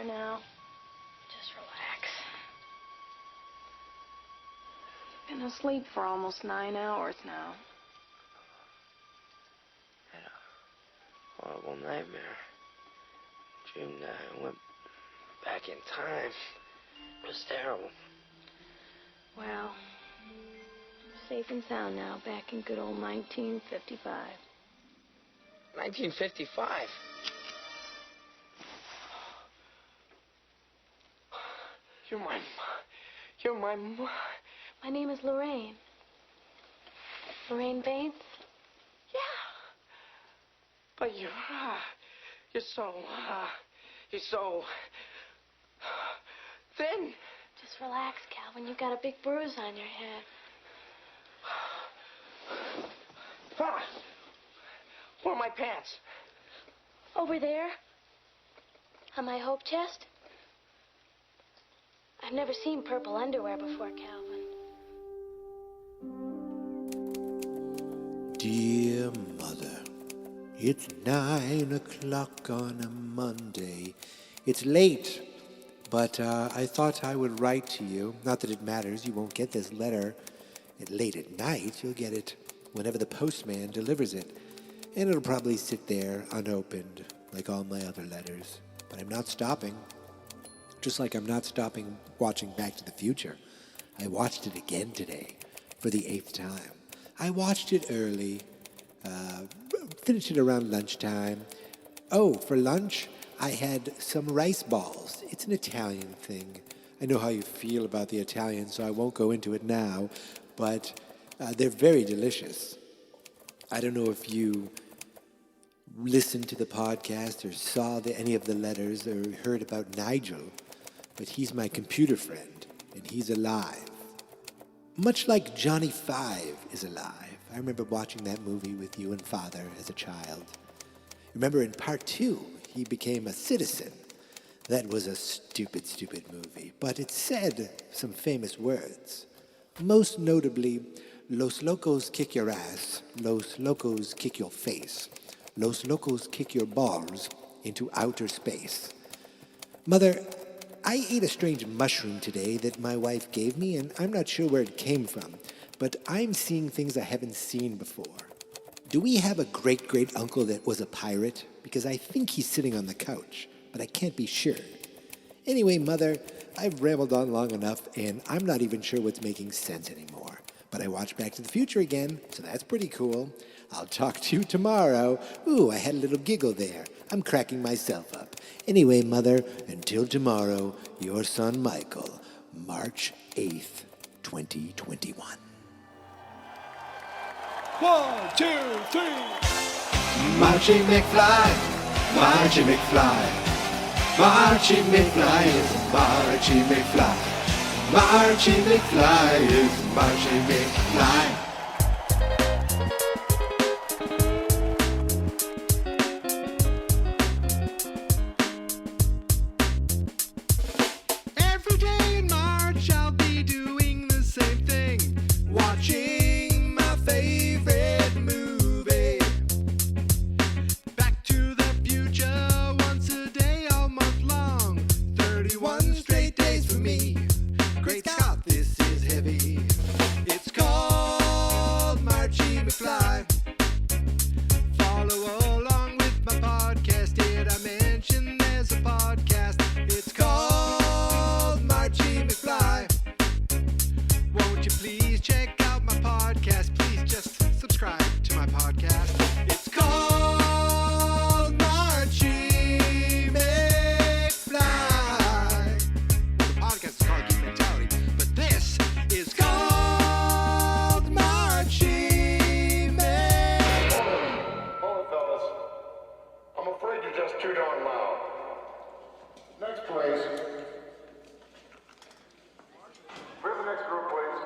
now. Just relax. Been asleep for almost 9 hours now. Had a horrible nightmare. Dreamed I went back in time. It was terrible. Well, safe and sound now, back in good old 1955. 1955? You're my mom. My name is Lorraine. Lorraine Baines? Yeah. But you're so thin. Just relax, Calvin. You've got a big bruise on your head. Ah, where are my pants? Over there? On my hope chest? I've never seen purple underwear before, Calvin. Dear Mother, it's 9 o'clock on a Monday. It's late, but I thought I would write to you. Not that it matters. You won't get this letter late at night. You'll get it whenever the postman delivers it. And it'll probably sit there unopened, like all my other letters. But I'm not stopping. Just like I'm not stopping watching Back to the Future. I watched it again today for the 8th time. I watched it early, finished it around lunchtime. Oh, for lunch, I had some rice balls. It's an Italian thing. I know how you feel about the Italians, so I won't go into it now, but they're very delicious. I don't know if you listened to the podcast or saw any of the letters or heard about Nigel, but he's my computer friend, and he's alive. Much like Johnny Five is alive. I remember watching that movie with you and Father as a child. Remember in part 2, he became a citizen. That was a stupid, stupid movie, but it said some famous words. Most notably, Los locos kick your ass, los locos kick your face, los locos kick your balls into outer space. Mother, I ate a strange mushroom today that my wife gave me, and I'm not sure where it came from, but I'm seeing things I haven't seen before. Do we have a great-great-uncle that was a pirate? Because I think he's sitting on the couch, but I can't be sure. Anyway, Mother, I've rambled on long enough, and I'm not even sure what's making sense anymore. But I watched Back to the Future again, so that's pretty cool. I'll talk to you tomorrow. Ooh, I had a little giggle there. I'm cracking myself up. Anyway, Mother, until tomorrow, your son Michael, March 8th, 2021. 1, 2, 3. Marchy McFly, Marchy McFly. Marchy McFly is Marchy McFly. Marchy McFly is Marchy McFly. Every day in March I'll be doing the same thing, watching my favorite movie. Back to the Future once a day all month long, 31 straight days for me. Great Scott, this is heavy. It's called Marchy McFly. Follow along with my podcast. Did I mention there's a podcast? It's called Marchy McFly. Won't you please check out my podcast? Please just subscribe to my podcast. It's called Marchy McFly. The podcast is called Geek Mentality, but this is called Marchy McFly. Hold it, fellas. I'm afraid you're just too darn loud. Next, please. We have the next group, please.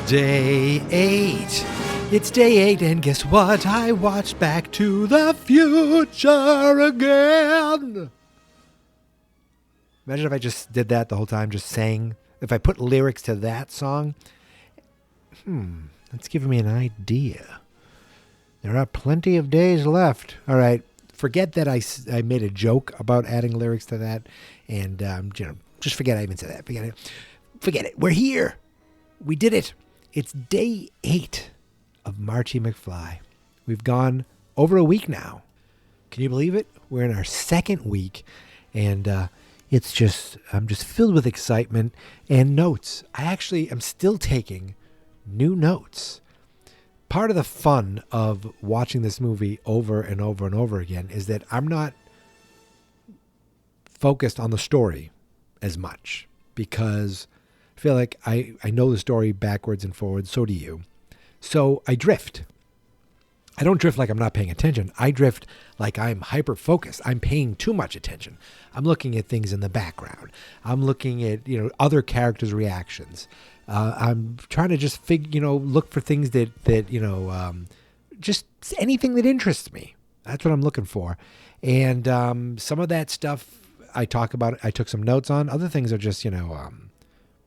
Day 8. It's day 8, and guess what? I watched Back to the Future again. Imagine if I just did that the whole time, just sang. If I put lyrics to that song. That's giving me an idea. There are plenty of days left. All right. Forget that I made a joke about adding lyrics to that. And, just forget I even said that. Forget it. We're here. We did it. It's day 8 of Marchy McFly. We've gone over a week now. Can you believe it? We're in our second week, and I'm just filled with excitement and notes. I actually am still taking new notes. Part of the fun of watching this movie over and over and over again is that I'm not focused on the story as much, because I feel like I know the story backwards and forwards. So do you. So I drift. I don't drift like I'm not paying attention. I drift like I'm hyper-focused. I'm paying too much attention. I'm looking at things in the background. I'm looking at, other characters' reactions. I'm trying to just look for things that just anything that interests me. That's what I'm looking for. And some of that stuff I talk about, I took some notes on. Other things are just,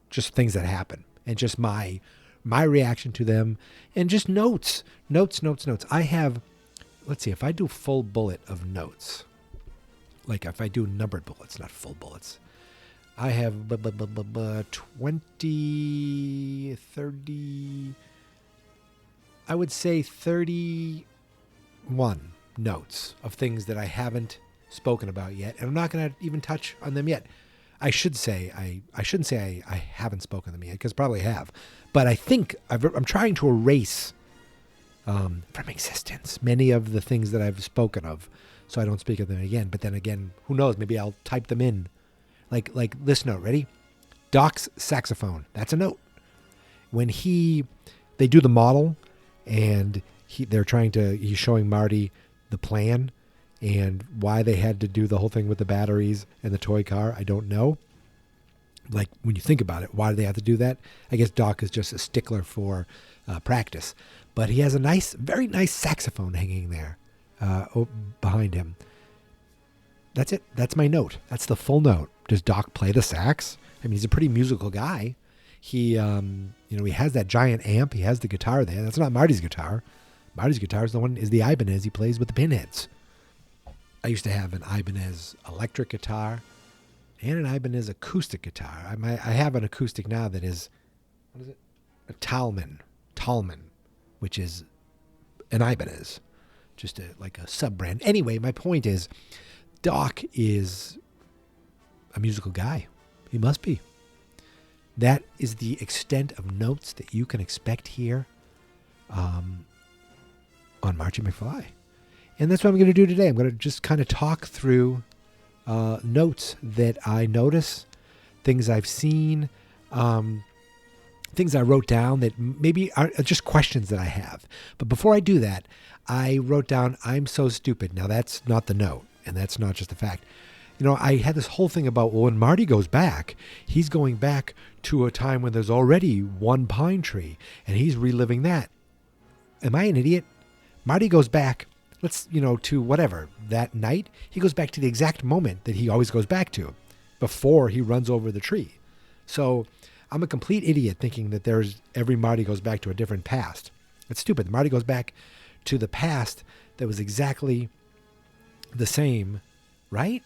just things that happen, and just my reaction to them, and just notes. I have, let's see, if I do full bullet of notes, like if I do numbered bullets, not full bullets, I have 20, 30, I would say 31 notes of things that I haven't spoken about yet, and I'm not going to even touch on them yet. I shouldn't say I haven't spoken them yet, because probably have. But I think I'm trying to erase from existence many of the things that I've spoken of, so I don't speak of them again. But then again, who knows? Maybe I'll type them in. Like this note. Ready? Doc's saxophone. That's a note. When they do the model, and he's showing Marty the plan. And why they had to do the whole thing with the batteries and the toy car, I don't know. Like, when you think about it, why do they have to do that? I guess Doc is just a stickler for practice. But he has a very nice saxophone hanging there behind him. That's it. That's my note. That's the full note. Does Doc play the sax? I mean, he's a pretty musical guy. He has that giant amp. He has the guitar there. That's not Marty's guitar. Marty's guitar is the Ibanez he plays with the pinheads. I used to have an Ibanez electric guitar and an Ibanez acoustic guitar. I have an acoustic now that is, what is it? A Talman, which is an Ibanez, just like a sub-brand. Anyway, my point is, Doc is a musical guy. He must be. That is the extent of notes that you can expect here on Marchy McFly. And that's what I'm going to do today. I'm going to just kind of talk through notes that I notice, things I've seen, things I wrote down that maybe are just questions that I have. But before I do that, I wrote down, I'm so stupid. Now, that's not the note, and that's not just the fact. I had this whole thing about, well, when Marty goes back, he's going back to a time when there's already one pine tree, and he's reliving that. Am I an idiot? Marty goes back, to whatever, that night. He goes back to the exact moment that he always goes back to before he runs over the tree. So I'm a complete idiot thinking that every Marty goes back to a different past. It's stupid. Marty goes back to the past that was exactly the same, right?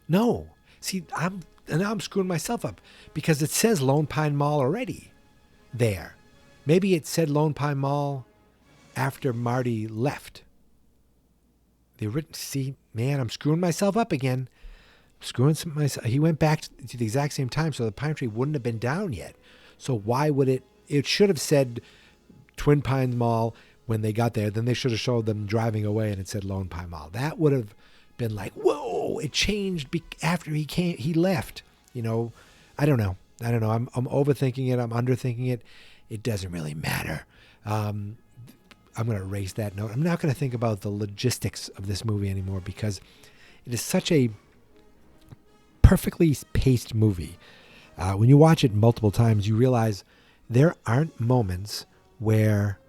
No. See, now I'm screwing myself up, because it says Lone Pine Mall already there. Maybe it said Lone Pine Mall after Marty left. See, man, I'm screwing myself up again. He went back to the exact same time, so the pine tree wouldn't have been down yet. So why would it should have said Twin Pines Mall when they got there. Then they should have showed them driving away and it said Lone Pine Mall. That would have been like, whoa, it changed after he left. I don't know. I'm overthinking it. I'm underthinking it. It doesn't really matter. I'm going to erase that note. I'm not going to think about the logistics of this movie anymore, because it is such a perfectly paced movie. When you watch it multiple times, you realize there aren't moments where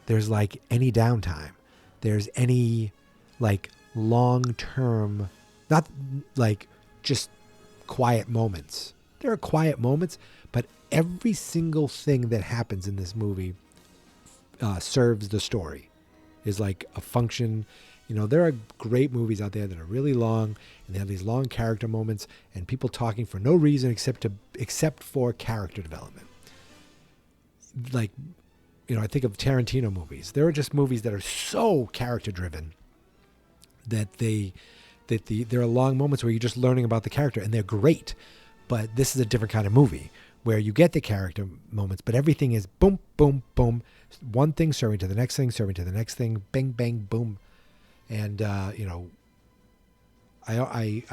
there's like any downtime. There's any like long-term, not like just quiet moments. There are quiet moments, but every single thing that happens in this movie serves the story, is like a function. You know, there are great movies out there that are really long and they have these long character moments and people talking for no reason except for character development. Like, you know, I think of Tarantino movies. There are just movies that are so character driven that there are long moments where you're just learning about the character and they're great. But this is a different kind of movie where you get the character moments, but everything is boom, boom, boom. One thing serving to the next thing, serving to the next thing, bang, bang, boom. And, you know, I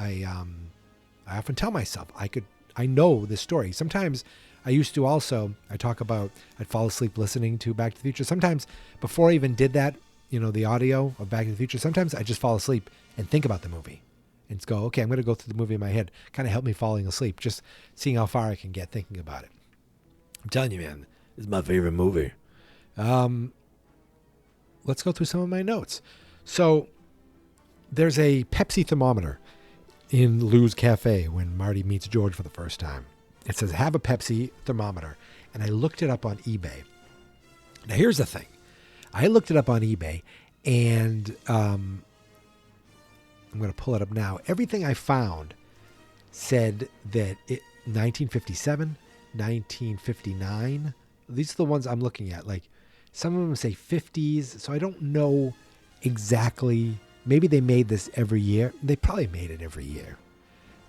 often tell myself I know this story. Sometimes I used to also, I'd fall asleep listening to Back to the Future. Sometimes before I even did that, you know, the audio of Back to the Future, sometimes I just fall asleep and think about the movie and go, okay, I'm going to go through the movie in my head. Kind of help me falling asleep, just seeing how far I can get thinking about it. I'm telling you, man, this is my favorite movie. Let's go through some of my notes. So there's a Pepsi thermometer in Lou's Cafe when Marty meets George for the first time. It says, have a Pepsi thermometer. And I looked it up on eBay. Now, here's the thing. I looked it up on eBay, and I'm going to pull it up now. Everything I found said that 1957, 1959. These are the ones I'm looking at. Like, some of them say 50s, so I don't know exactly. Maybe they made this every year. They probably made it every year,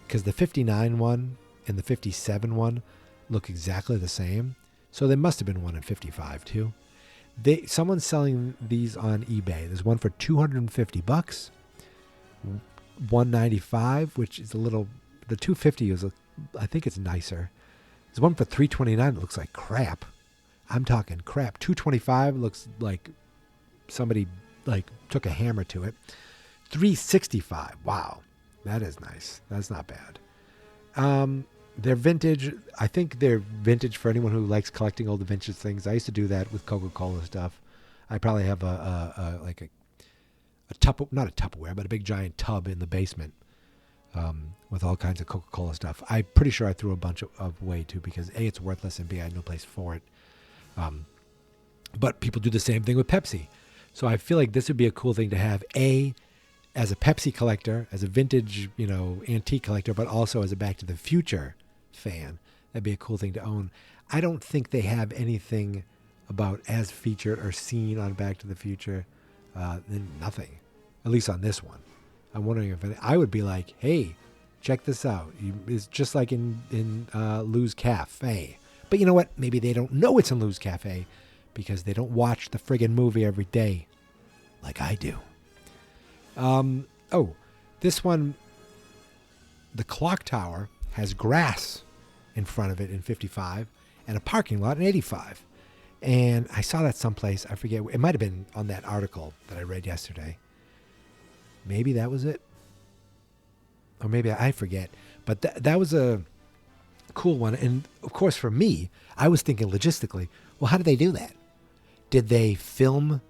because the 59 one and the 57 one look exactly the same. So there must have been one in 55 too. Someone's selling these on eBay. There's one for $250, $195, which is a little. The 250 is I think it's nicer. There's one for $329 that looks like crap. I'm talking crap. $225 looks like somebody like took a hammer to it. $365. Wow, that is nice. That's not bad. They're vintage. I think they're vintage for anyone who likes collecting old vintage things. I used to do that with Coca-Cola stuff. I probably have a not a Tupperware, but a big giant tub in the basement with all kinds of Coca-Cola stuff. I'm pretty sure I threw a bunch of away too, because A, it's worthless, and B, I had no place for it. But people do the same thing with Pepsi. So I feel like this would be a cool thing to have, A, as a Pepsi collector, as a vintage, you know, antique collector, but also as a Back to the Future fan. That'd be a cool thing to own. I don't think they have anything about as featured or seen on Back to the Future. Nothing, at least on this one. I'm wondering if I would be like, hey, check this out. It's just like in Lou's Cafe. But you know what? Maybe they don't know it's in Lou's Cafe because they don't watch the friggin' movie every day like I do. This one, the clock tower has grass in front of it in 55 and a parking lot in 85. And I saw that someplace. I forget. It might have been on that article that I read yesterday. Maybe that was it. Or maybe I forget. But that was a cool one. And of course, for me, I was thinking logistically, well, how did they do that? Did they film?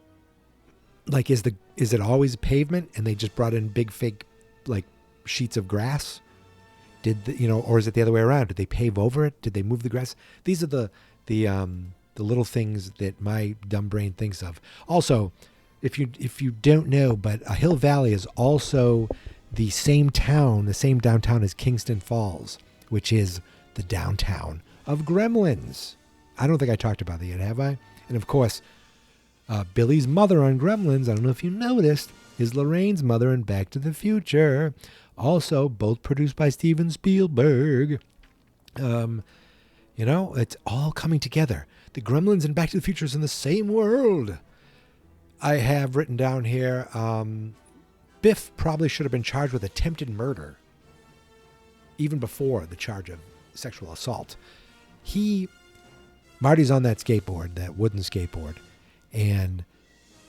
Like, is it always pavement and they just brought in big fake like sheets of grass? Or is it the other way around? Did they pave over it? Did they move the grass? These are the little things that my dumb brain thinks of. Also, if you don't know, but Hill Valley is also the same downtown as Kingston Falls, which is the downtown of Gremlins. I don't think I talked about that yet, have I? And of course, Billy's mother on Gremlins, I don't know if you noticed, is Lorraine's mother in Back to the Future. Also, both produced by Steven Spielberg. It's all coming together. The Gremlins and Back to the Future is in the same world. I have written down here, Biff probably should have been charged with attempted murder, even before the charge of sexual assault. Marty's on that skateboard, that wooden skateboard, and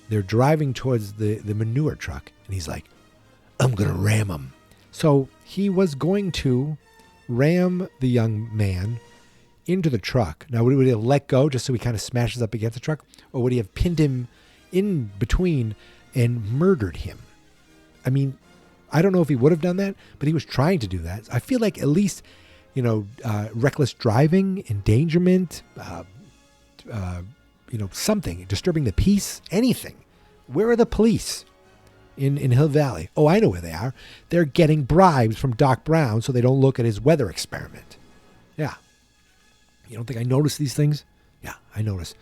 they're driving towards the manure truck, and he's like, I'm going to ram him. So he was going to ram the young man into the truck. Now, would he have let go just so he kind of smashes up against the truck? Or would he have pinned him in between and murdered him? I mean, I don't know if he would have done that, but he was trying to do that. I feel like at least, reckless driving, endangerment, something, disturbing the peace, anything. Where are the police in Hill Valley? Oh, I know where they are. They're getting bribes from Doc Brown so they don't look at his weather experiment. Yeah. You don't think I notice these things? Yeah, I notice.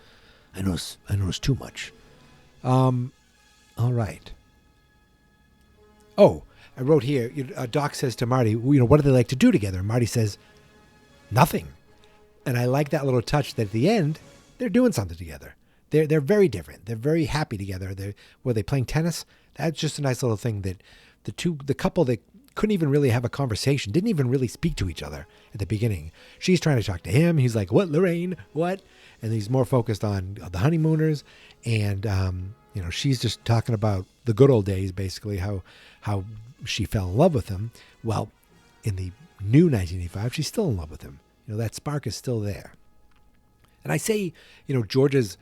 I notice too much. All right. Oh, I wrote here, Doc says to Marty, what do they like to do together? And Marty says, nothing. And I like that little touch that at the end, they're doing something together. They're very different. They're very happy together. Were they playing tennis? That's just a nice little thing that the couple that couldn't even really have a conversation, didn't even really speak to each other at the beginning. She's trying to talk to him. He's like, what, Lorraine? What? And he's more focused on the honeymooners. And, she's just talking about the good old days, basically, how she fell in love with him. Well, in the new 1985, she's still in love with him. That spark is still there. And I say, George's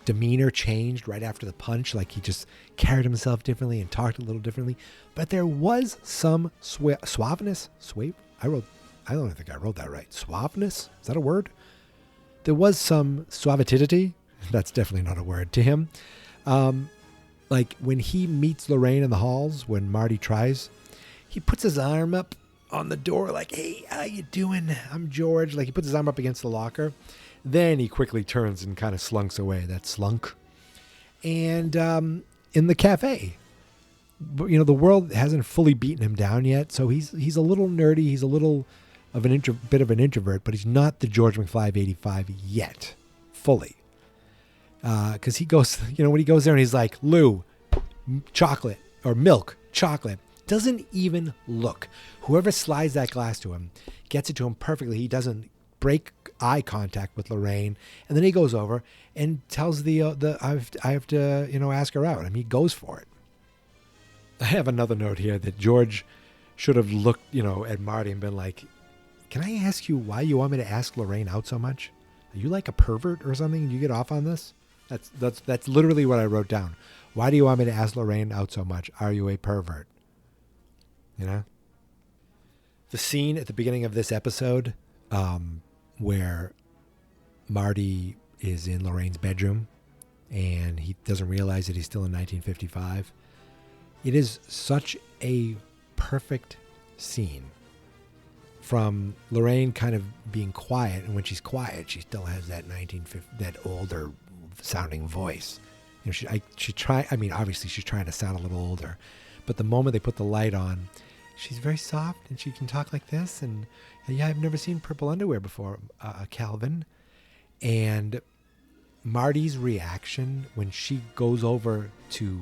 demeanor changed right after the punch. Like he just carried himself differently and talked a little differently. But there was some suaveness. I don't think I wrote that right. Suaveness? Is that a word? There was some suavitity. That's definitely not a word to him. Like when he meets Lorraine in the halls, when Marty tries, he puts his arm up on the door like, hey, how you doing? I'm George. Like he puts his arm up against the locker. Then he quickly turns and kind of slunks away. That slunk. And in the cafe, the world hasn't fully beaten him down yet. So he's a little nerdy. He's a little of bit of an introvert, but he's not the George McFly of 85 yet, fully. Because he goes, when he goes there and he's like, Lou, chocolate or milk, chocolate, doesn't even look. Whoever slides that glass to him gets it to him perfectly. He doesn't break eye contact with Lorraine, and then he goes over and tells I have to ask her out. I mean, he goes for it. I have another note here that George should have looked at Marty and been like, can I ask you why you want me to ask Lorraine out so much? Are you like a pervert or something? And you get off on this? That's literally what I wrote down. Why do you want me to ask Lorraine out so much? Are you a pervert? The scene at the beginning of this episode, where Marty is in Lorraine's bedroom and he doesn't realize that he's still in 1955. It is such a perfect scene. From Lorraine kind of being quiet, and when she's quiet, she still has that that older sounding voice. Obviously she's trying to sound a little older, but the moment they put the light on, she's very soft and she can talk like this. And yeah, I've never seen purple underwear before, Calvin. And Marty's reaction when she goes over to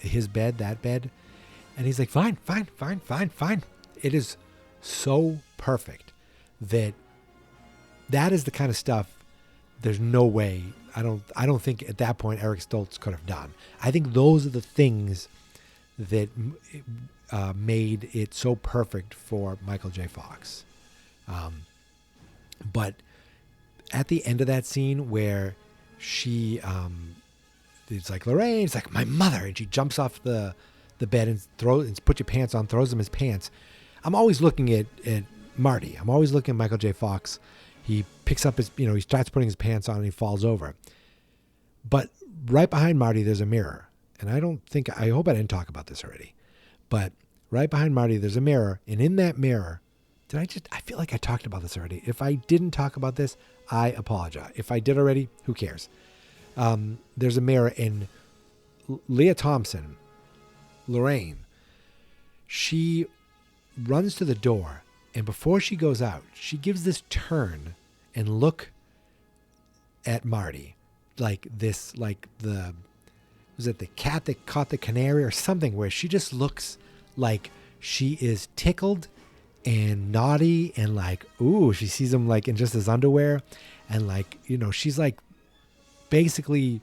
his bed, that bed, and he's like, fine. It is so perfect that is the kind of stuff there's no way, I don't think at that point Eric Stoltz could have done. I think those are the things that made it so perfect for Michael J. Fox. But at the end of that scene where she, it's like, Lorraine, it's like, my mother, and she jumps off the bed and put your pants on, throws him his pants. I'm always looking at Marty. I'm always looking at Michael J. Fox. He picks up he starts putting his pants on and he falls over. But right behind Marty, there's a mirror. And I hope I didn't talk about this already. But right behind Marty, there's a mirror. And in that mirror, I feel like I talked about this already. If I didn't talk about this, I apologize. If I did already, who cares? There's a mirror, and Leah Thompson, Lorraine, she runs to the door, and before she goes out, she gives this turn and look at Marty like this, was it the cat that caught the canary or something, where she just looks like she is tickled and naughty and like, ooh, she sees him like in just his underwear, and like, she's like basically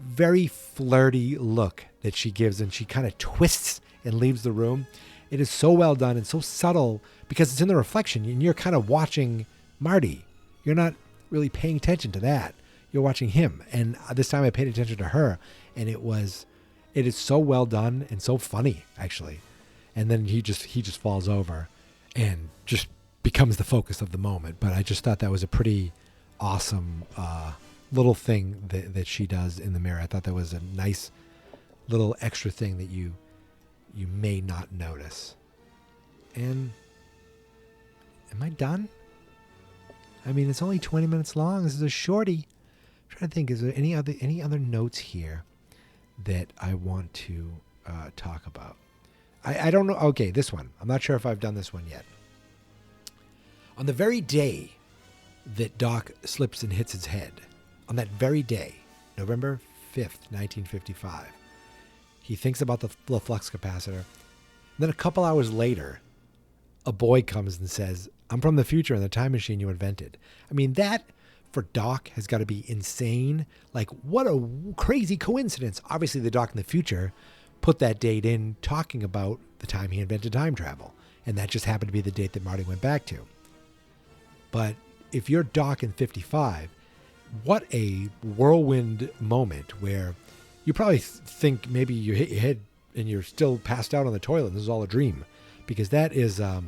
very flirty look that she gives, and she kind of twists and leaves the room. It is so well done and so subtle because it's in the reflection and you're kind of watching Marty. You're not really paying attention to that. You're watching him. And this time I paid attention to her, and it is so well done and so funny, actually. And then he just falls over and just becomes the focus of the moment. But I just thought that was a pretty awesome little thing that she does in the mirror. I thought that was a nice little extra thing that you may not notice. And am I done? I mean, it's only 20 minutes long. This is a shorty. I'm trying to think, is there any other notes here that I want to talk about? I don't know. Okay, this one. I'm not sure if I've done this one yet. On the very day that Doc slips and hits his head, on that very day, November 5th, 1955, he thinks about the flux capacitor. Then a couple hours later, a boy comes and says, I'm from the future in the time machine you invented. I mean, that for Doc has got to be insane. Like, what a crazy coincidence. Obviously, the Doc in the future put that date in talking about the time he invented time travel. And that just happened to be the date that Marty went back to. But if you're Doc in 55, what a whirlwind moment where you probably think maybe you hit your head and you're still passed out on the toilet and this is all a dream. Because that is, I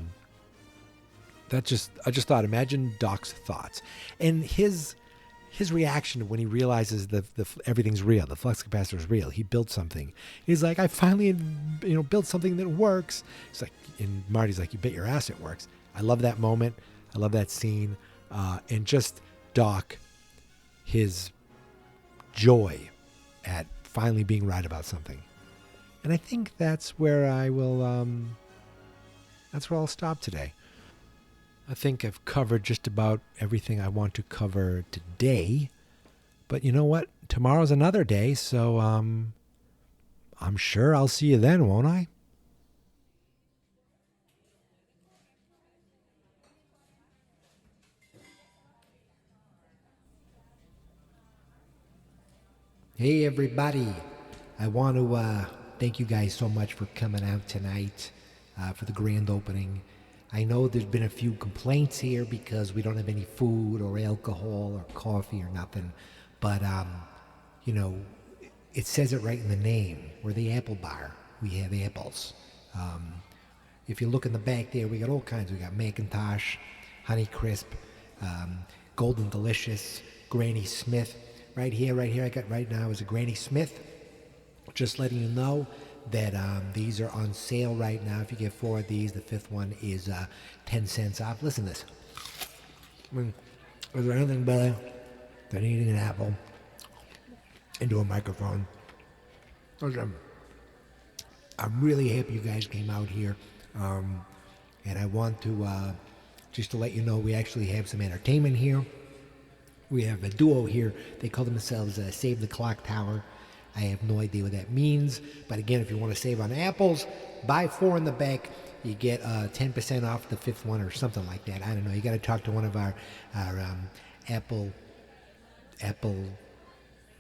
just thought, imagine Doc's thoughts. And his reaction when he realizes that everything's real, the flux capacitor is real. He built something. He's like, I finally, built something that works. It's like, and Marty's like, you bet your ass it works. I love that moment. I love that scene. And just Doc, his joy at finally being right about something. And I think that's where I will, that's where I'll stop today. I think I've covered just about everything I want to cover today. But you know what? Tomorrow's another day, so I'm sure I'll see you then, won't I? Hey, everybody. I want to thank you guys so much for coming out tonight for the grand opening. I know there's been a few complaints here because we don't have any food or alcohol or coffee or nothing. But, it says it right in the name. We're the Apple Bar. We have apples. If you look in the back there, we got all kinds. We got Macintosh, Honey Crisp, Golden Delicious, Granny Smith. Right here, I got right now is a Granny Smith. Just letting you know that these are on sale right now. If you get 4 of these, the 5th one is 10 cents off. Listen to this. I mean, is there anything better than eating an apple into a microphone? I'm really happy you guys came out here. And I want to, just to let you know, we actually have some entertainment here. We have a duo here. They call themselves Save the Clock Tower. I have no idea what that means. But again, if you want to save on apples, buy 4 in the back. You get 10% off the 5th one or something like that. I don't know. You got to talk to one of our Apple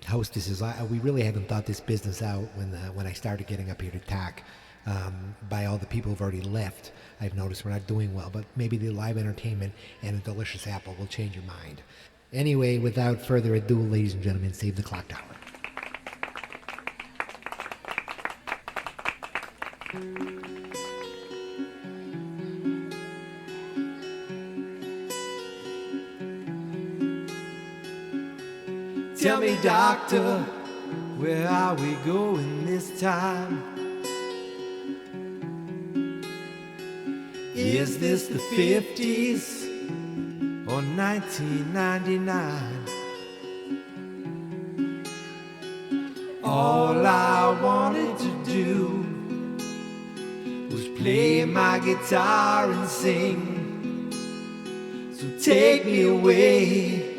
hostesses. We really haven't thought this business out when I started getting up here to talk. By all the people who've already left, I've noticed we're not doing well. But maybe the live entertainment and a delicious apple will change your mind. Anyway, without further ado, ladies and gentlemen, Save the Clock Tower. Tell me, doctor, where are we going this time? Is this the 50s or 1999? All I wanted to do was play my guitar and sing. So take me away,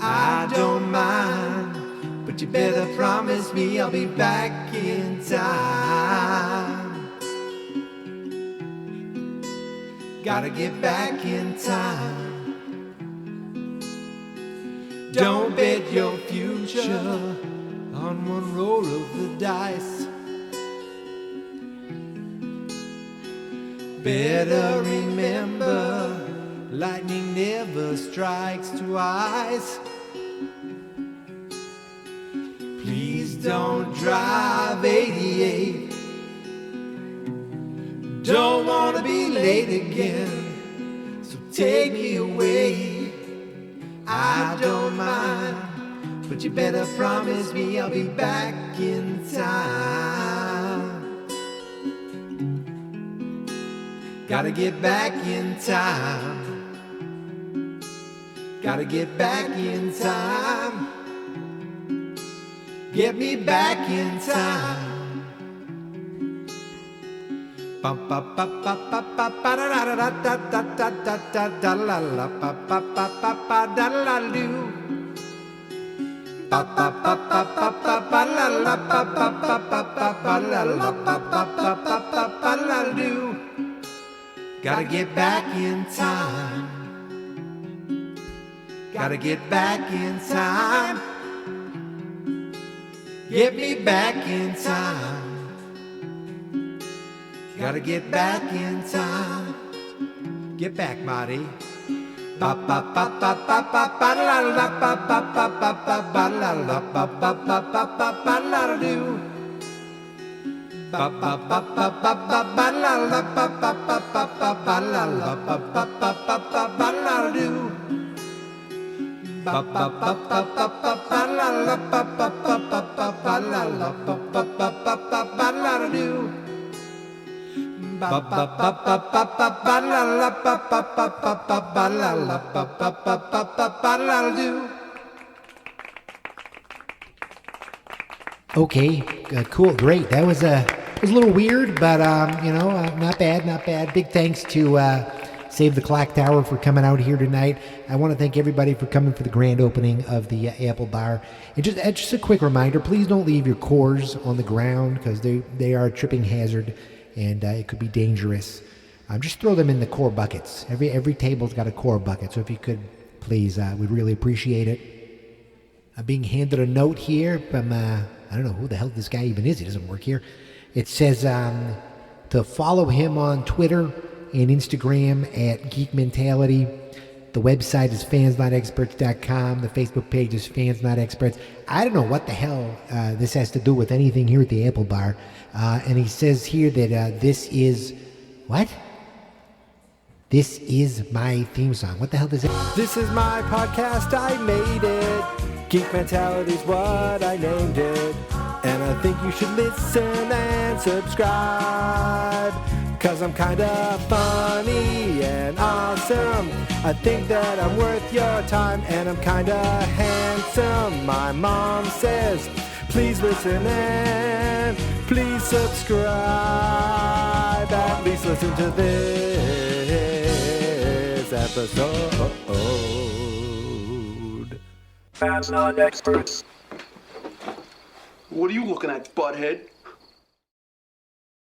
I don't mind, but you better promise me I'll be back in time. Gotta get back in time. Don't bet your future on one roll of the dice. Better remember, lightning never strikes twice. Please don't drive 88. Don't wanna be late again, so take me away. I don't mind, but you better promise me I'll be back in time. Gotta get back in time. Gotta get back in time. Get me back in time. Ba ba ba ba ba ba ba da da da da da da da da da la la ba ba ba ba ba da la do. Ba ba ba ba ba ba ba la la ba ba ba ba ba ba la la ba ba ba ba ba ba la do. Gotta get back in time. Gotta get back in time. Get me back in time. Gotta get back in time. Get back, Marty. Ba ba ba ba ba ba ba la la ba ba ba ba ba ba la la ba ba ba ba ba ba la do. Ba ba ba ba ba ba ba la la ba ba ba ba ba ba la la ba ba ba ba ba ba la do. Ba ba ba ba ba ba ba la la ba ba ba ba ba ba la la ba ba ba ba ba ba la do. Ba ba ba ba ba ba ba la la ba ba ba ba ba ba la la ba ba ba ba ba ba la do. Okay, cool, great. That was a little weird, but not bad, not bad. Big thanks to Save the Clock Tower for coming out here tonight. I want to thank everybody for coming for the grand opening of the Apple Bar. And just a quick reminder, please don't leave your cores on the ground because they are a tripping hazard and it could be dangerous. Just throw them in the core buckets. Every table's got a core bucket, so if you could, please, we'd really appreciate it. I'm being handed a note here from, I don't know who the hell this guy even is. He doesn't work here. It says to follow him on Twitter and Instagram at Geek Mentality. The website is fansnotexperts.com. The Facebook page is Fans Not Experts. I don't know what the hell this has to do with anything here at the Apple Bar. And he says here that this is... What? This is my theme song. What the hell does it... This is my podcast, I made it. Geek Mentality's what I named it. And I think you should listen and subscribe. Cause I'm kinda funny and awesome. I think that I'm worth your time. And I'm kinda handsome. My mom says, please listen and please subscribe. At least listen to this episode. Fans Not Experts. What are you looking at, butthead?